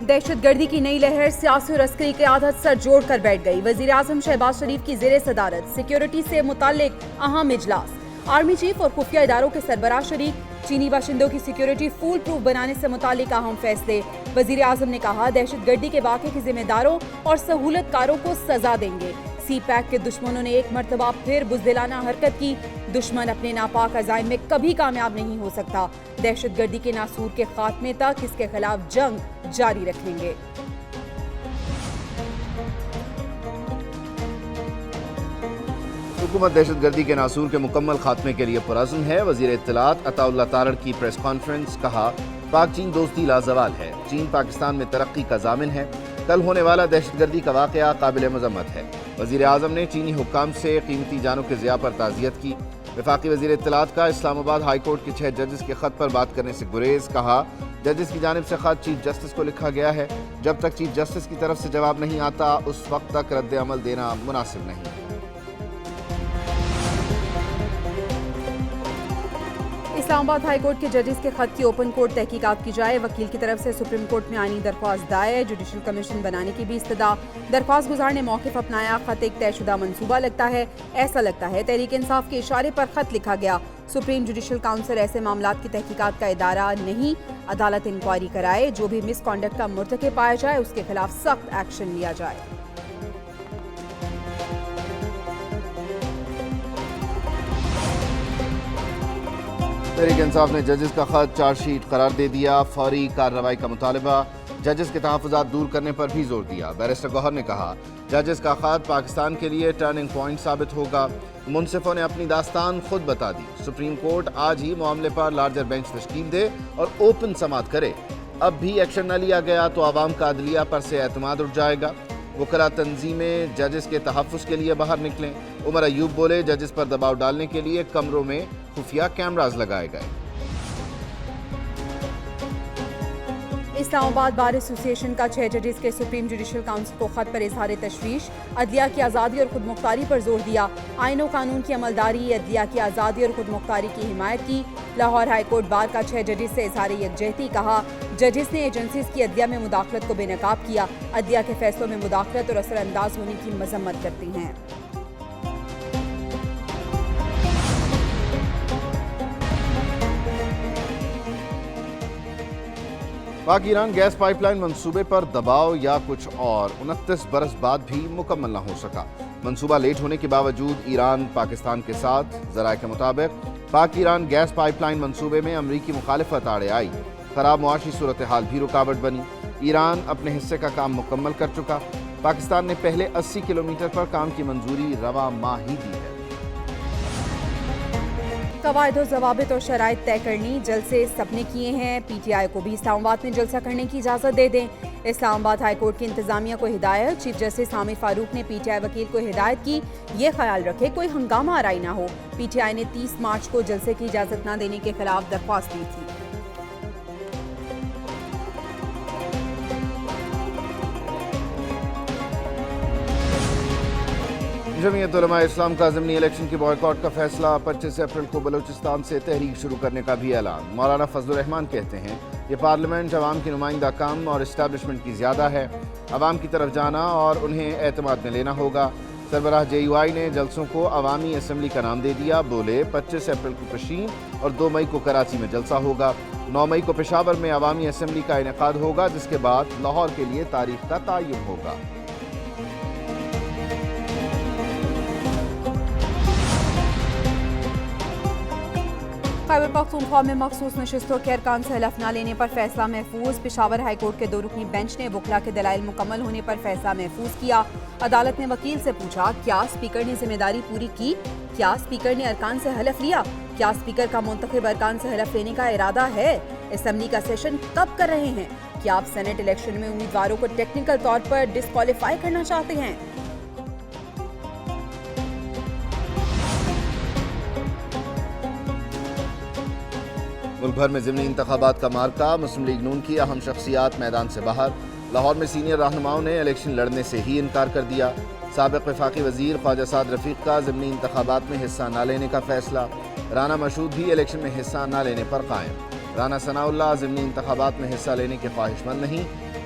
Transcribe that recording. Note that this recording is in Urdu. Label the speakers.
Speaker 1: دہشت گردی کی نئی لہر سیاسی اور عسکری قیادت سر جوڑ کر بیٹھ گئی۔ وزیر اعظم شہباز شریف کی زیر صدارت سیکیورٹی سے متعلق اہم اجلاس، آرمی چیف اور خفیہ اداروں کے سربراہ شریک۔ چینی باشندوں کی سیکیورٹی فول پروف بنانے سے متعلق اہم فیصلے۔ وزیر اعظم نے کہا دہشت گردی کے واقعے کے ذمہ داروں اور سہولت کاروں کو سزا دیں گے۔ سی پیک کے دشمنوں نے ایک مرتبہ پھر بزدلانہ حرکت کی۔ دشمن اپنے ناپاک عزائم میں کبھی کامیاب نہیں ہو سکتا۔ دہشت گردی کے ناسور کے خاتمے تک اس کے خلاف جنگ جاری رکھیں گے۔
Speaker 2: حکومت دہشت گردی کے ناسور کے مکمل خاتمے کے لیے پرعزم ہے۔ وزیر اطلاعات عطا اللہ تارڑ کی پریس کانفرنس، کہا پاک چین دوستی لازوال ہے، چین پاکستان میں ترقی کا ضامن ہے، کل ہونے والا دہشت گردی کا واقعہ قابل مذمت ہے۔ وزیر اعظم نے چینی حکام سے قیمتی جانوں کے ضیاع پر تعزیت کی۔ وفاقی وزیر اطلاعات کا اسلام آباد ہائی کورٹ کے 6 ججز کے خط پر بات کرنے سے گریز، کہا ججز کی جانب سے خط چیف جسٹس کو لکھا گیا ہے، جب تک چیف جسٹس کی طرف سے جواب نہیں آتا اس وقت تک رد عمل دینا مناسب نہیں۔
Speaker 1: اسلام آباد ہائی کورٹ کے ججز کے خط کی اوپن کورٹ تحقیقات کی جائے۔ وکیل کی طرف سے سپریم کورٹ میں آئینی درخواست دائر، جوڈیشل کمیشن بنانے کی بھی استدعا۔ درخواست گزار نے موقف اپنایا، خط ایک طے شدہ منصوبہ لگتا ہے، ایسا لگتا ہے تحریک انصاف کے اشارے پر خط لکھا گیا۔ سپریم جوڈیشل کونسل ایسے معاملات کی تحقیقات کا ادارہ نہیں، عدالت انکوائری کرائے، جو بھی مس کانڈکٹ کا مرتکب پایا جائے اس کے خلاف سخت ایکشن لیا جائے۔
Speaker 2: تحریک انصاف نے ججز کا خط چارج شیٹ قرار دے دیا، فوری کارروائی کا مطالبہ، ججز کے تحفظات دور کرنے پر بھی زور دیا۔ بیرسٹر گوہر نے کہا ججز کا خط پاکستان کے لیے ٹرننگ پوائنٹ ثابت ہوگا، منصفوں نے اپنی داستان خود بتا دی، سپریم کورٹ آج ہی معاملے پر لارجر بینچ تشکیل دے اور اوپن سماعت کرے، اب بھی ایکشن نہ لیا گیا تو عوام کا عدلیہ پر سے اعتماد اٹھ جائے گا۔ وکلاء تنظیمیں ججز کے تحفظ کے لیے باہر نکلیں۔ عمر ایوب بولے ججز پر دباؤ ڈالنے کے لیے کمروں میں خفیہ کیمراز لگائے گئے۔
Speaker 1: اسلام آباد بار ایسوسی ایشن کا 6 ججز کے سپریم جوڈیشل کونسل کو خط پر اظہار تشویش، عدلیہ کی آزادی اور خود مختاری پر زور دیا، آئین و قانون کی عملداری، عدلیہ کی آزادی اور خود مختاری کی حمایت کی۔ لاہور ہائی کورٹ بار کا 6 ججز سے اظہار یکجہتی، کہا ججز نے ایجنسیز کی عدلیہ میں مداخلت کو بے نقاب کیا، عدلیہ کے فیصلوں میں مداخلت اور اثر انداز ہونے کی مذمت کرتی ہیں۔
Speaker 2: پاک ایران گیس پائپ لائن منصوبے پر دباؤ یا کچھ اور 29 برس بعد بھی مکمل نہ ہو سکا۔ منصوبہ لیٹ ہونے کے باوجود ایران پاکستان کے ساتھ، ذرائع کے مطابق پاک ایران گیس پائپ لائن منصوبے میں امریکی مخالفت آڑے آئی، خراب معاشی صورتحال بھی رکاوٹ بنی۔ ایران اپنے حصے کا کام مکمل کر چکا، پاکستان نے پہلے 80 کلومیٹر پر کام کی منظوری رواں ماہ ہی دی ہے۔
Speaker 1: قواعد و ضوابط اور شرائط طے کرنی، جلسے سب نے کیے ہیں، پی ٹی آئی کو بھی اسلام آباد میں جلسہ کرنے کی اجازت دے دیں۔ اسلام آباد ہائی کورٹ کی انتظامیہ کو ہدایت، چیف جسٹس حامد فاروق نے پی ٹی آئی وکیل کو ہدایت کی یہ خیال رکھے کوئی ہنگامہ آرائی نہ ہو۔ پی ٹی آئی نے 30 مارچ کو جلسے کی اجازت نہ دینے کے خلاف درخواست دی تھی۔
Speaker 2: جمعیت علماء اسلام کا ضمنی الیکشن کی بائیکاٹ کا فیصلہ، 25 اپریل کو بلوچستان سے تحریک شروع کرنے کا بھی اعلان۔ مولانا فضل الرحمان کہتے ہیں یہ پارلیمنٹ عوام کی نمائندہ کم اور اسٹیبلشمنٹ کی زیادہ ہے، عوام کی طرف جانا اور انہیں اعتماد میں لینا ہوگا۔ سربراہ جے یو آئی نے جلسوں کو عوامی اسمبلی کا نام دے دیا، بولے 25 اپریل کو کشین اور 2 مئی کو کراچی میں جلسہ ہوگا، 9 مئی کو پشاور میں عوامی اسمبلی کا انعقاد ہوگا، جس کے بعد لاہور کے لیے تاریخ کا تعین ہوگا۔
Speaker 1: خیبر پختونخوا میں مخصوص نشستوں کے ارکان سے حلف نہ لینے پر فیصلہ محفوظ، پشاور ہائی کورٹ کے 2 رکنی بینچ نے وکلاء کے دلائل مکمل ہونے پر فیصلہ محفوظ کیا۔ عدالت نے وکیل سے پوچھا کیا اسپیکر نے ذمہ داری پوری کی، کیا اسپیکر نے ارکان سے حلف لیا، کیا اسپیکر کا منتخب ارکان سے حلف لینے کا ارادہ ہے، اسمبلی کا سیشن کب کر رہے ہیں، کیا آپ سینٹ الیکشن میں امیدواروں کو ٹیکنیکل طور پر ڈسکوالیفائی کرنا چاہتے ہیں۔
Speaker 2: ملک بھر میں ضمنی انتخابات کا مارکا، مسلم لیگ نون کی اہم شخصیات میدان سے باہر، لاہور میں سینئر رہنماؤں نے الیکشن لڑنے سے ہی انکار کر دیا۔ سابق وفاقی وزیر خواجہ سعد رفیق کا ضمنی انتخابات میں حصہ نہ لینے کا فیصلہ، رانا مشہود بھی الیکشن میں حصہ نہ لینے پر قائم۔ رانا ثناء اللہ ضمنی انتخابات میں حصہ لینے کے خواہش مند نہیں،